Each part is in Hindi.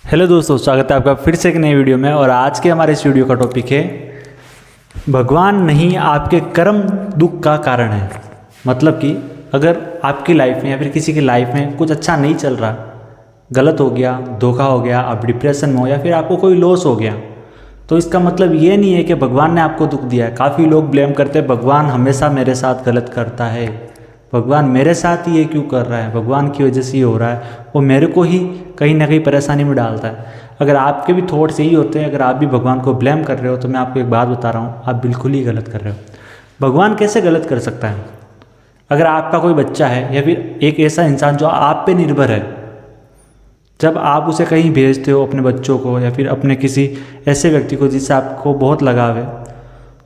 हेलो दोस्तों, स्वागत है आपका फिर से एक नई वीडियो में। और आज के हमारे इस वीडियो का टॉपिक है भगवान नहीं आपके कर्म दुख का कारण है। मतलब कि अगर आपकी लाइफ में या फिर किसी की लाइफ में कुछ अच्छा नहीं चल रहा, गलत हो गया, धोखा हो गया, आप डिप्रेशन में हो या फिर आपको कोई लॉस हो गया, तो इसका मतलब ये नहीं है कि भगवान ने आपको दुख दिया है। काफ़ी लोग ब्लेम करते हैं भगवान हमेशा मेरे साथ गलत करता है, भगवान मेरे साथ ये क्यों कर रहा है, भगवान की वजह से ये हो रहा है, वो मेरे को ही कहीं ना कहीं परेशानी में डालता है। अगर आपके भी थॉट्स यही होते हैं, अगर आप भी भगवान को ब्लेम कर रहे हो, तो मैं आपको एक बात बता रहा हूँ, आप बिल्कुल ही गलत कर रहे हो। भगवान कैसे गलत कर सकता है? अगर आपका कोई बच्चा है या फिर एक ऐसा इंसान जो आप पे निर्भर है, जब आप उसे कहीं भेजते हो, अपने बच्चों को या फिर अपने किसी ऐसे व्यक्ति को जिससे आपको बहुत लगाव है,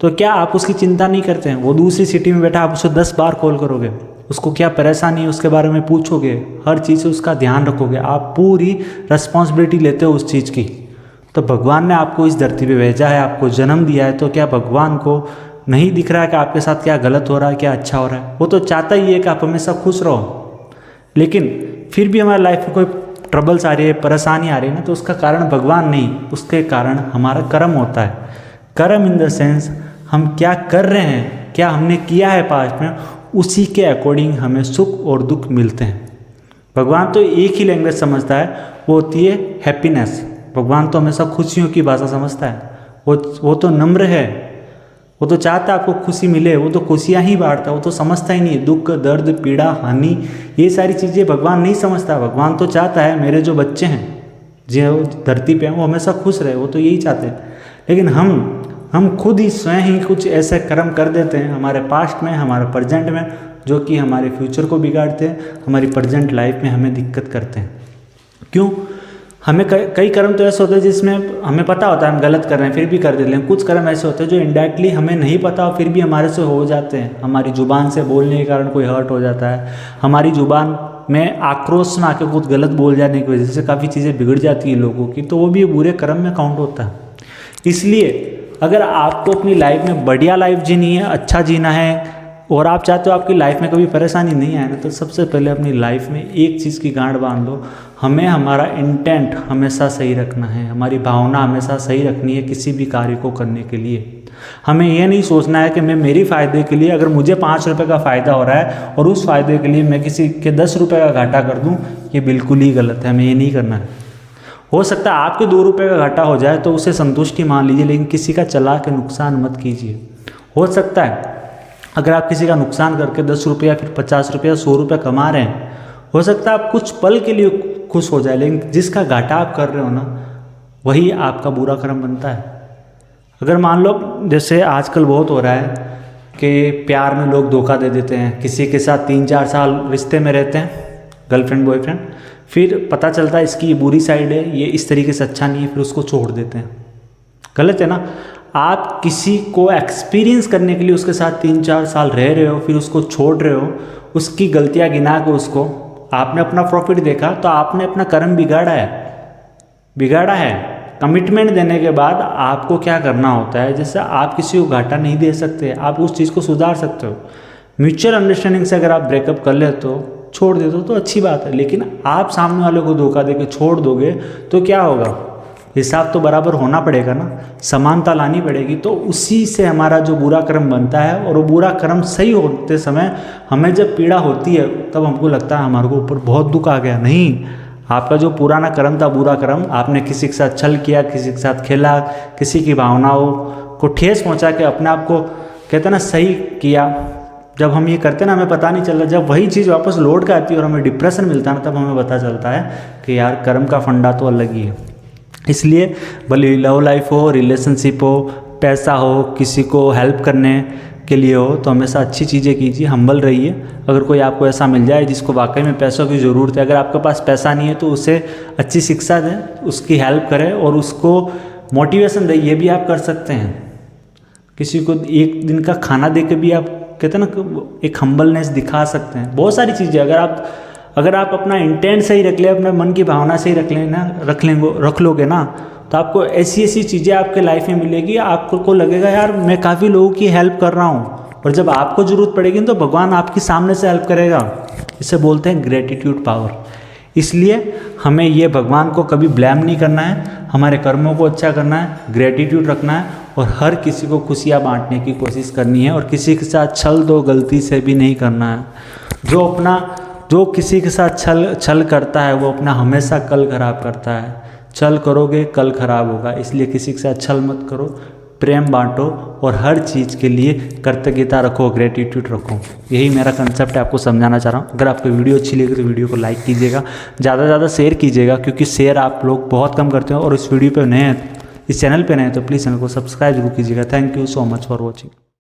तो क्या आप उसकी चिंता नहीं करते हैं? वो दूसरी सिटी में बैठा, आप उसे 10 बार कॉल करोगे, उसको क्या परेशानी है उसके बारे में पूछोगे, हर चीज़ से उसका ध्यान रखोगे, आप पूरी रिस्पॉन्सिबिलिटी लेते हो उस चीज़ की। तो भगवान ने आपको इस धरती पे भेजा है, आपको जन्म दिया है, तो क्या भगवान को नहीं दिख रहा है कि आपके साथ क्या गलत हो रहा है, क्या अच्छा हो रहा है? वो तो चाहता ही है कि आप हमेशा खुश रहो। लेकिन फिर भी हमारी लाइफ में कोई ट्रबल्स आ रही है, परेशानी आ रही है ना, तो उसका कारण भगवान नहीं, उसके कारण हमारा कर्म होता है। कर्म इन द सेंस हम क्या कर रहे हैं, क्या हमने किया है पास्ट में, उसी के अकॉर्डिंग हमें सुख और दुख मिलते हैं। भगवान तो एक ही लैंग्वेज समझता है, वो होती है हैप्पीनेस। भगवान तो हमेशा खुशियों की भाषा समझता है। वो तो नम्र है, वो तो चाहता है आपको खुशी मिले, वो तो खुशियाँ ही बांटता है, वो तो समझता ही नहीं है दुख, दर्द, पीड़ा, हानि, ये सारी चीज़ें भगवान नहीं समझता। भगवान तो चाहता है मेरे जो बच्चे हैं, जो धरती पे हैं, वो हमेशा खुश रहे, वो तो यही चाहते हैं। लेकिन हम खुद ही स्वयं ही कुछ ऐसे कर्म कर देते हैं हमारे पास्ट में, हमारे प्रेजेंट में, जो कि हमारे फ्यूचर को बिगाड़ते हैं, हमारी प्रेजेंट लाइफ में हमें दिक्कत करते हैं। क्यों? हमें कई कर्म तो ऐसे होते हैं जिसमें हमें पता होता है हम गलत कर रहे हैं, फिर भी कर देते हैं। कुछ कर्म ऐसे होते हैं जो इनडायरेक्टली हमें नहीं पता और फिर भी हमारे से हो जाते हैं। हमारी ज़ुबान से बोलने के कारण कोई हर्ट हो जाता है, हमारी ज़ुबान में आक्रोश में आके कुछ गलत बोल जाने की वजह से काफ़ी चीज़ें बिगड़ जाती है लोगों की, तो वो भी बुरे कर्म में काउंट होता है। इसलिए अगर आपको अपनी लाइफ में बढ़िया लाइफ जीनी है, अच्छा जीना है, और आप चाहते हो आपकी लाइफ में कभी परेशानी नहीं आए ना, तो सबसे पहले अपनी लाइफ में एक चीज़ की गांठ बांध लो, हमें हमारा इंटेंट हमेशा सही रखना है, हमारी भावना हमेशा सही रखनी है। किसी भी कार्य को करने के लिए हमें यह नहीं सोचना है कि मैं मेरी फ़ायदे के लिए, अगर मुझे 5 रुपये का फ़ायदा हो रहा है और उस फ़ायदे के लिए मैं किसी के 10 रुपये का घाटा कर दूँ, ये बिल्कुल ही गलत है। हमें ये नहीं करना है। हो सकता है आपके 2 रुपये का घाटा हो जाए तो उसे संतुष्टि मान लीजिए, लेकिन किसी का चला के नुकसान मत कीजिए। हो सकता है अगर आप किसी का नुकसान करके 10 रुपये या फिर 50 रुपये या 100 रुपये कमा रहे हैं, हो सकता है आप कुछ पल के लिए खुश हो जाए, लेकिन जिसका घाटा आप कर रहे हो ना, वही आपका बुरा कर्म बनता है। अगर मान लो जैसे आजकल बहुत हो रहा है कि प्यार में लोग धोखा दे देते हैं, किसी के साथ 3-4 साल रिश्ते में रहते हैं, गर्लफ्रेंड बॉयफ्रेंड, फिर पता चलता है इसकी ये बुरी साइड है, ये इस तरीके से अच्छा नहीं है, फिर उसको छोड़ देते हैं। गलत है ना? आप किसी को एक्सपीरियंस करने के लिए उसके साथ 3-4 साल रह रहे हो, फिर उसको छोड़ रहे हो, उसकी गलतियां गिना के उसको, आपने अपना प्रॉफिट देखा तो आपने अपना कर्म बिगाड़ा है। कमिटमेंट देने के बाद आपको क्या करना होता है, जैसे आप किसी को घाटा नहीं दे सकते, आप उस चीज़ को सुधार सकते हो। म्यूचुअल अंडरस्टैंडिंग से अगर आप ब्रेकअप कर लेते हो, छोड़ देते हो, तो अच्छी बात है। लेकिन आप सामने वाले को धोखा देके छोड़ दोगे तो क्या होगा? हिसाब तो बराबर होना पड़ेगा ना, समानता लानी पड़ेगी। तो उसी से हमारा जो बुरा कर्म बनता है, और वो बुरा कर्म सही होते समय हमें जब पीड़ा होती है, तब हमको लगता है हमारे को ऊपर बहुत दुख आ गया। नहीं, आपका जो पुराना कर्म था, बुरा कर्म, आपने किसी के साथ छल किया, किसी के साथ खेला, किसी की भावनाओं को ठेस पहुँचा के अपने आप को, कहते हैं ना, सही किया। जब हम ये करते हैं ना, हमें पता नहीं चलता। जब वही चीज़ वापस लौट के आती है और हमें डिप्रेशन मिलता है ना, तब हमें पता चलता है कि यार कर्म का फंडा तो अलग ही है। इसलिए भले लव लाइफ हो, रिलेशनशिप हो, पैसा हो, किसी को हेल्प करने के लिए हो, तो हमेशा अच्छी चीज़ें कीजिए, हम्बल रहिए। अगर कोई आपको ऐसा मिल जाए जिसको वाकई में पैसों की ज़रूरत है, अगर आपके पास पैसा नहीं है तो उसे अच्छी शिक्षा दें, उसकी हेल्प करें और उसको मोटिवेशन दें। ये भी आप कर सकते हैं। किसी को एक दिन का खाना दे के भी आप, कहते हैं ना, एक हम्बलनेस दिखा सकते हैं। बहुत सारी चीज़ें अगर आप अपना इंटेंट सही रख ले, अपने मन की भावना सही रख लोगे ना, तो आपको ऐसी चीज़ें आपके लाइफ में मिलेगी। आपको लगेगा यार मैं काफ़ी लोगों की हेल्प कर रहा हूँ, और जब आपको ज़रूरत पड़ेगी तो भगवान आपके सामने से हेल्प करेगा। इसे बोलते हैं ग्रेटिट्यूड पावर। इसलिए हमें ये भगवान को कभी ब्लेम नहीं करना है, हमारे कर्मों को अच्छा करना है, ग्रेटिट्यूड रखना है और हर किसी को खुशियाँ बांटने की कोशिश करनी है और किसी के साथ छल दो गलती से भी नहीं करना है। जो किसी के साथ छल करता है वो अपना हमेशा कल खराब करता है। छल करोगे कल खराब होगा, इसलिए किसी के साथ छल मत करो, प्रेम बांटो और हर चीज़ के लिए कृतज्ञता रखो, ग्रेटिट्यूड रखो। यही मेरा कंसेप्ट है, आपको समझाना चाह रहा हूँ। अगर आपको वीडियो अच्छी लगी तो वीडियो को लाइक कीजिएगा, ज़्यादा से ज़्यादा शेयर कीजिएगा, क्योंकि शेयर आप लोग बहुत कम करते हो। और इस वीडियो पे नए हैं, इस चैनल पे नए हैं तो प्लीज़ चैनल को सब्सक्राइब जरूर कीजिएगा। Thank you so much for watching.